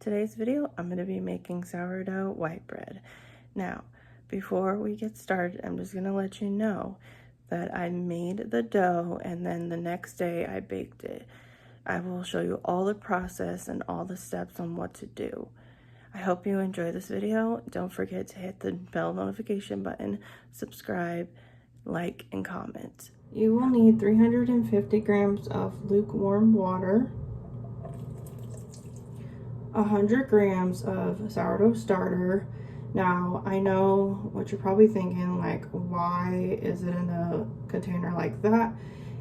today's video, I'm going to be making sourdough white bread. Now, before we get started, I'm just going to let you know that I made the dough and then the next day I baked it. I will show you all the process and all the steps on what to do. I hope you enjoy this video. Don't forget to hit the bell notification button, subscribe, like, and comment. You will need 350 grams of lukewarm water, 100 grams of sourdough starter. Now, I know what you're probably thinking, like, why is it in a container like that?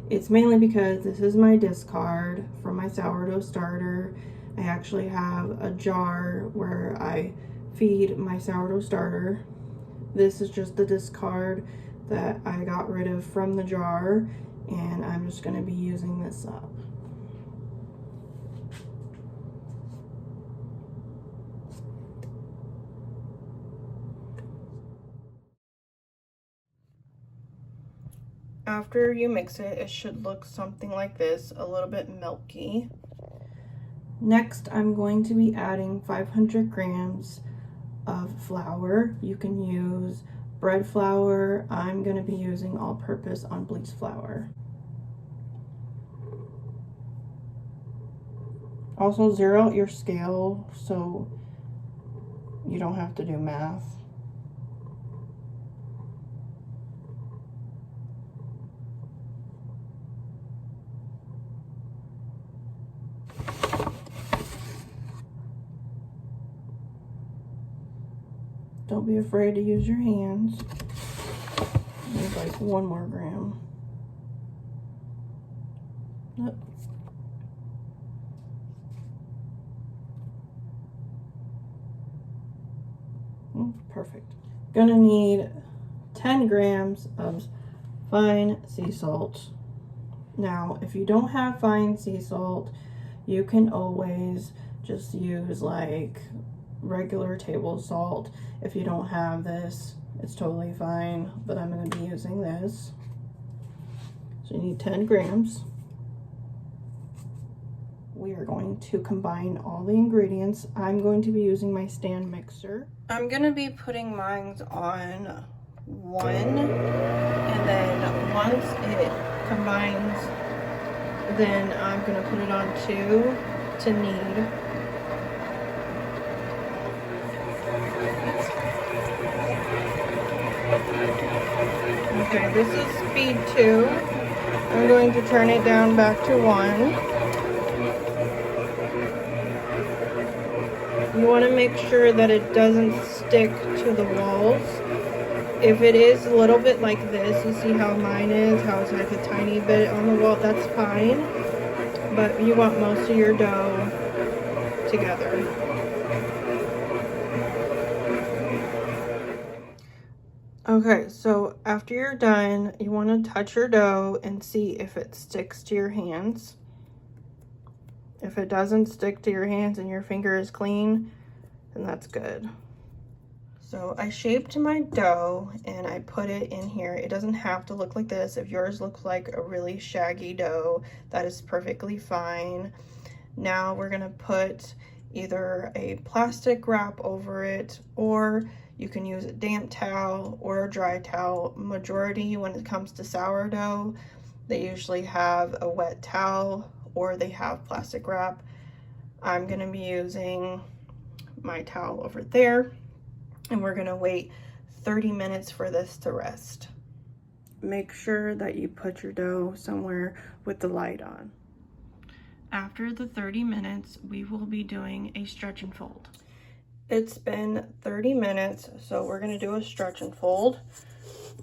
It's mainly because this is my discard from my sourdough starter. I actually have a jar where I feed my sourdough starter. This is just the discard that I got rid of from the jar, and I'm just going to be using this up. After you mix it, it should look something like this, a little bit milky. Next, I'm going to be adding 500 grams of flour. You can use bread flour. I'm going to be using all-purpose unbleached flour. Also, zero out your scale so you don't have to do math. Don't be afraid to use your hands. There's like 1 more gram. Yep. Perfect. Gonna need 10 grams of fine sea salt. Now, if you don't have fine sea salt, you can always just use like regular table salt. If you don't have this, it's totally fine, but I'm going to be using this. So you need 10 grams. We are going to combine all the ingredients. I'm going to be using my stand mixer. I'm going to be putting mine on 1, and then once it combines, then I'm going to put it on 2 to knead. Okay, this is speed 2. I'm going to turn it down back to 1. You want to make sure that it doesn't stick to the walls. If it is a little bit like this, you see how mine is, how it's like a tiny bit on the wall, that's fine. But you want most of your dough together. Okay, so after you're done, you want to touch your dough and see if it sticks to your hands. If it doesn't stick to your hands and your finger is clean, then that's good. So I shaped my dough and I put it in here. It doesn't have to look like this. If yours looks like a really shaggy dough, that is perfectly fine. Now we're gonna put either a plastic wrap over it, or you can use a damp towel or a dry towel. Majority, when it comes to sourdough, they usually have a wet towel or they have plastic wrap. I'm gonna be using my towel over there, and we're gonna wait 30 minutes for this to rest. Make sure that you put your dough somewhere with the light on. After the 30 minutes, we will be doing a stretch and fold. It's been 30 minutes, so we're gonna do a stretch and fold.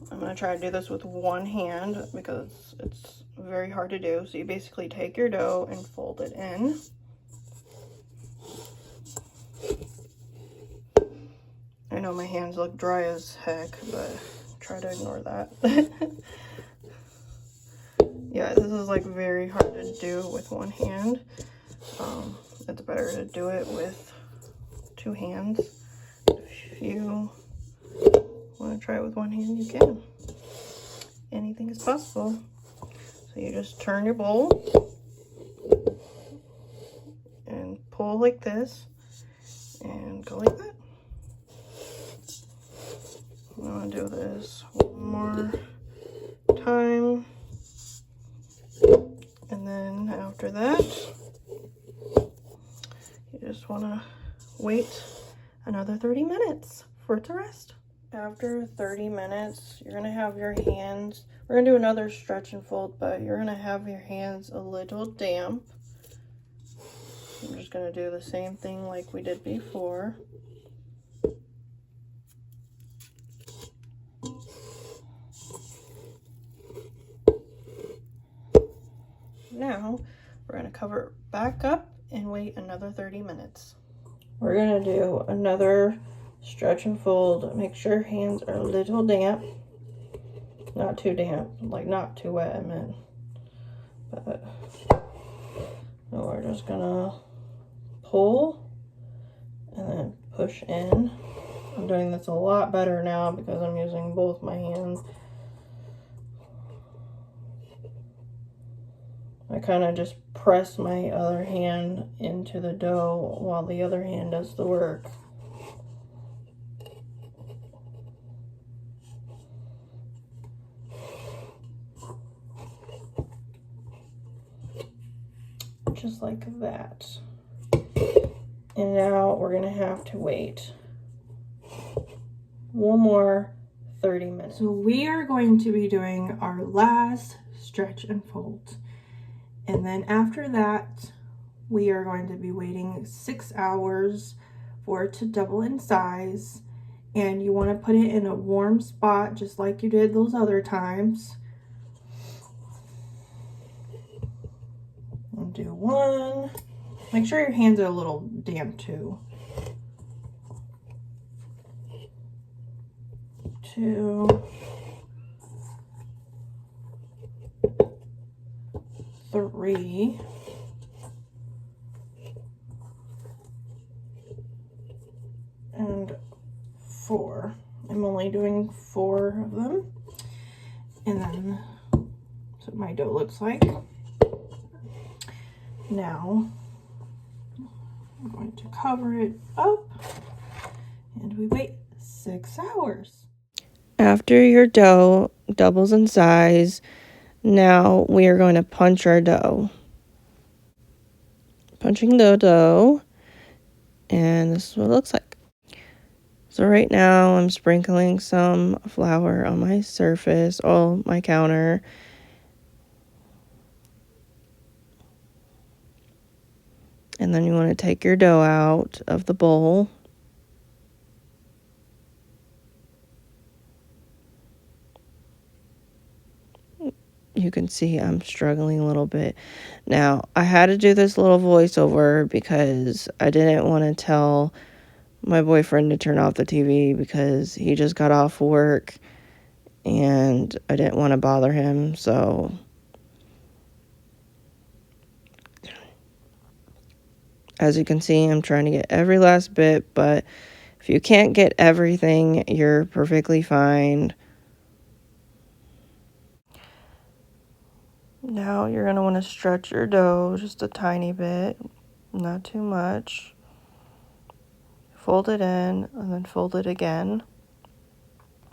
I'm gonna try to do this with one hand because it's very hard to do. So you basically take your dough and fold it in. I know my hands look dry as heck, but try to ignore that. Yeah, this is like very hard to do with one hand. It's better to do it with 2 hands. If you want to try it with one hand, you can. Anything is possible. So you just turn your bowl and pull like this, and go like that. I'm gonna do this one more time, and then after that you just want to wait another 30 minutes for it to rest. After 30 minutes, you're gonna have your hands, we're gonna do another stretch and fold, but you're gonna have your hands a little damp. I'm just gonna do the same thing like we did before. Now, we're gonna cover it back up and wait another 30 minutes. We're gonna do another stretch and fold. Make sure your hands are a little damp. Not too damp, like not too wet, I meant. But we're just gonna pull and then push in. I'm doing this a lot better now because I'm using both my hands. I kind of just press my other hand into the dough while the other hand does the work. Just like that. And now we're gonna have to wait one more 30 minutes. So we are going to be doing our last stretch and fold. And then after that, we are going to be waiting 6 hours for it to double in size. And you want to put it in a warm spot just like you did those other times. I'll do one. Make sure your hands are a little damp too. 2, 3, and 4. I'm only doing 4 of them. And then that's what my dough looks like. Now I'm going to cover it up and we wait 6 hours. After your dough doubles in size, now we are going to punch our dough. Punching the dough, and this is what it looks like. So right now I'm sprinkling some flour on my surface, on my counter. And then you want to take your dough out of the bowl. You can see I'm struggling a little bit. Now, I had to do this little voiceover because I didn't want to tell my boyfriend to turn off the TV because he just got off work and I didn't want to bother him. So as you can see, I'm trying to get every last bit, but if you can't get everything, you're perfectly fine. Now you're going to want to stretch your dough just a tiny bit, not too much. Fold it in and then fold it again.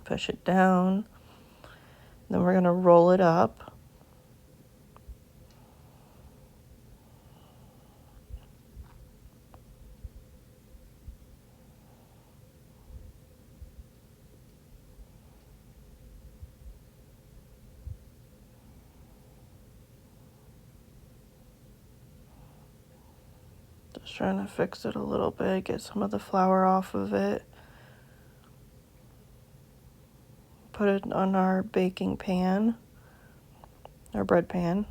Push it down. Then we're going to roll it up. Just trying to fix it a little bit, get some of the flour off of it. Put it on our baking pan, our bread pan.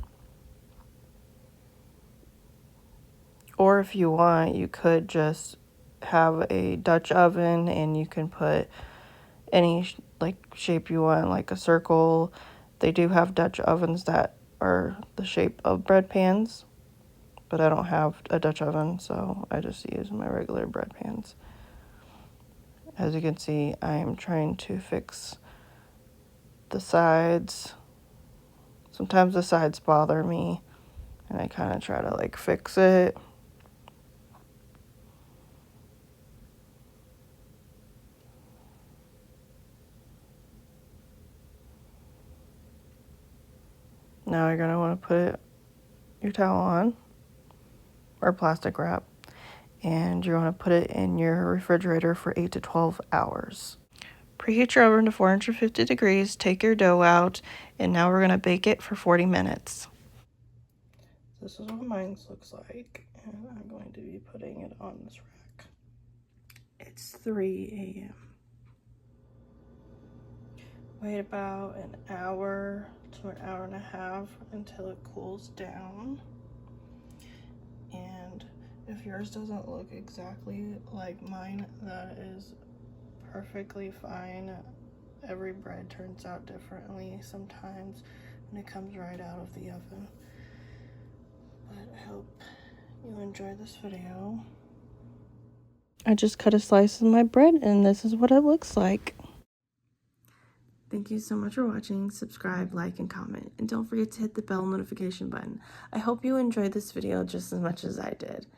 Or if you want, you could just have a Dutch oven and you can put any shape you want, like a circle. They do have Dutch ovens that are the shape of bread pans, but I don't have a Dutch oven, so I just use my regular bread pans. As you can see, I am trying to fix the sides. Sometimes the sides bother me, and I kind of try to fix it. Now you're going to want to put your towel on, or plastic wrap, and you're going to put it in your refrigerator for 8 to 12 hours. Preheat your oven to 450 degrees, take your dough out, and now we're going to bake it for 40 minutes. This is what mine looks like, and I'm going to be putting it on this rack. It's 3 a.m. Wait about an hour to an hour and a half until it cools down. And if yours doesn't look exactly like mine, that is perfectly fine. Every bread turns out differently sometimes when it comes right out of the oven. But I hope you enjoy this video. I just cut a slice of my bread and this is what it looks like. Thank you so much for watching. Subscribe, like, and comment. And don't forget to hit the bell notification button. I hope you enjoyed this video just as much as I did.